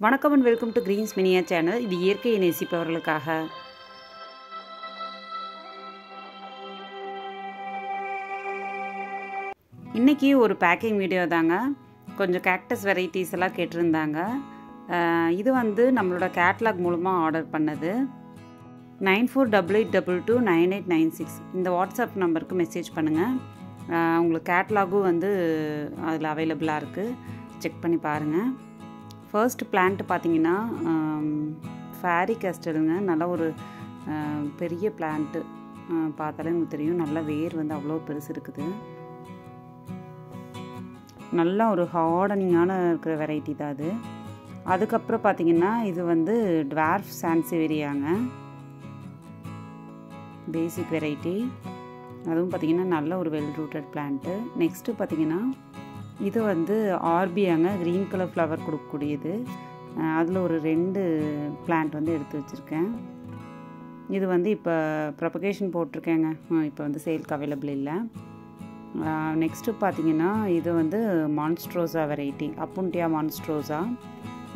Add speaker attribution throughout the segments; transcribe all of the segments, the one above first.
Speaker 1: வணக்கம் and welcome to Greens மினியா channel. இது இயற்கையை நேசிப்பவர்களுக்காக. இன்றைக்கி ஒரு பேக்கிங் வீடியோ தாங்க. கொஞ்சம் கேக்டஸ் வெரைட்டிஸ் எல்லாம் கேட்டிருந்தாங்க. இது வந்து நம்மளோட கேட்லாக் மூலமாக ஆர்டர் பண்ணது. 9488229896 இந்த வாட்ஸ்அப் நம்பருக்கு மெசேஜ் பண்ணுங்கள். உங்களுக்கு கேட்லாகும் வந்து அதில் அவைலபிளாக இருக்குது. செக் பண்ணி பாருங்கள். ஃபர்ஸ்ட் பிளான்ட் பார்த்தீங்கன்னா ஃபேரி கேஸ்டருங்க. நல்லா ஒரு பெரிய பிளான்ட்டு, பார்த்தாலே உங்களுக்கு தெரியும். நல்லா வேர் வந்து அவ்வளோ பெருசு இருக்குது. நல்லா ஒரு ஹார்டனிங்கான இருக்கிற வெரைட்டி தான் அது. அதுக்கப்புறம் பார்த்தீங்கன்னா இது வந்து டுவார்ஃப் சான்சிவேரியாங்க, பேசிக் வெரைட்டி. அதுவும் பார்த்திங்கன்னா நல்ல ஒரு வெல் ரூட்டட் பிளான்ட்டு. நெக்ஸ்ட்டு பார்த்திங்கன்னா இது வந்து ஆர்பியாங்க, க்ரீன் கலர் ஃப்ளவர் கொடுக்கக்கூடியது. அதில் ஒரு 2 பிளான்ட் வந்து எடுத்து வச்சுருக்கேன். இது வந்து இப்போ ப்ரொபகேஷன் போட்டிருக்கேங்க. இப்போ வந்து சேல்க்கு அவைலபிள் இல்லை. நெக்ஸ்ட்டு பார்த்திங்கன்னா இது வந்து மான்ஸ்ட்ரோசா வெரைட்டி, அப்புண்டியா மான்ஸ்ட்ரோசா.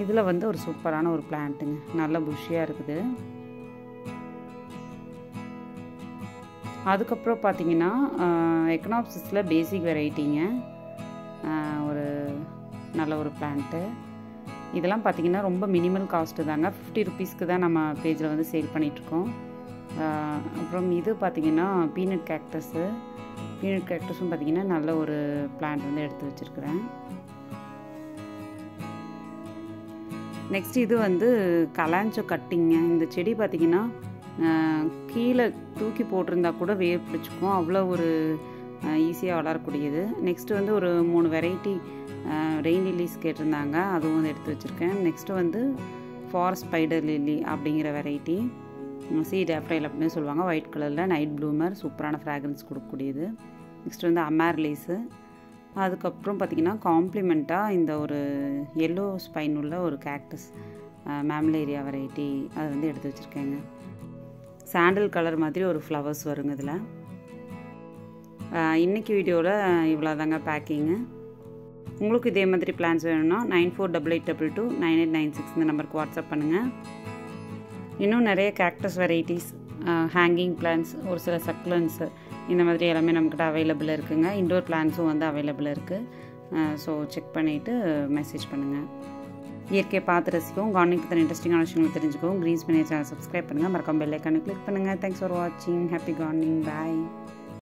Speaker 1: இதில் வந்து ஒரு சூப்பரான ஒரு பிளான்ட்டுங்க, நல்ல புஷ்ஷியாக இருக்குது. அதுக்கப்புறம் பார்த்திங்கன்னா எக்கனாப்சிஸில் பேசிக் வெரைட்டிங்க, ஒரு நல்ல ஒரு பிளான்ட்டு. இதெல்லாம் பார்த்திங்கன்னா ரொம்ப மினிமல் காஸ்ட்டு தாங்க. 50 ருபீஸ்க்கு தான் நம்ம பேஜில் வந்து சேல் பண்ணிகிட்ருக்கோம். அப்புறம் இது பார்த்திங்கன்னா பீனட் கேக்டஸு. பீனட் கேக்டஸும் பார்த்திங்கன்னா நல்ல ஒரு பிளான்ட் வந்து எடுத்து வச்சுருக்கிறேன். நெக்ஸ்ட் இது வந்து கலாஞ்சோ கட்டிங்க. இந்த செடி பார்த்திங்கன்னா கீழே தூக்கி போட்டிருந்தா கூட வேர் பிடிச்சிக்கும், அவ்வளோ ஒரு ஈஸியாக வளரக்கூடியது. நெக்ஸ்ட்டு வந்து ஒரு 3 வெரைட்டி ரெயின் லில்லிஸ் கேட்டிருந்தாங்க, அதுவும் வந்து எடுத்து வச்சுருக்கேன். நெக்ஸ்ட்டு வந்து ஃபாரஸ்ட் ஸ்பைடர் லில்லி அப்படிங்கிற வெரைட்டி, சீட் ஆப்ரைல் அப்படின்னு சொல்லுவாங்க, ஒயிட் கலரில் நைட் ப்ளூமர், சூப்பரான ஃப்ராக்ரன்ஸ் கொடுக்கக்கூடியது. நெக்ஸ்ட் வந்து அமேர்லேஸு. அதுக்கப்புறம் பார்த்திங்கன்னா காம்ப்ளிமெண்ட்டாக இந்த ஒரு எல்லோ ஸ்பைன் உள்ள ஒரு கேக்டஸ் மேம்லேரியா வெரைட்டி, அது வந்து எடுத்து வச்சுருக்கேங்க. சாண்டல் கலர் மாதிரி ஒரு ஃப்ளவர்ஸ் வருங்க இதில். இன்றைக்கி வீடியோவில் இவ்வளோ தாங்க பேக்கிங்கு. உங்களுக்கு இதே மாதிரி பிளான்ஸ் வேணும்னா 9488229896 இந்த நம்பருக்கு வாட்ஸ்அப் பண்ணுங்கள். இன்னும் நிறைய கேக்டஸ் வெரைட்டிஸ், ஹேங்கிங் பிளான்ஸ், ஒரு சில சக்லன்ஸு, இந்த மாதிரி எல்லாமே நம்மக்கிட்ட அவைலபிள் இருக்குங்க. இன்டோர் பிளான்ஸும் வந்து அவைலபிள் இருக்குது. ஸோ செக் பண்ணிவிட்டு மெசேஜ் பண்ணுங்கள். இயற்கையை பார்த்து ரசிக்கவும், கார்டனிங் பற்றி இன்ட்ரெஸ்டிங்கான விஷயங்களை தெரிஞ்சுக்கவும் கிரீன்ஸ் மினியா சேனல் சப்ஸ்கிரைப் பண்ணுங்கள். மறக்காம பெல் ஐக்கானை கிளிக் பண்ணுங்கள். தேங்க்ஸ் ஃபார் வாட்சிங். Happy gardening. பாய்.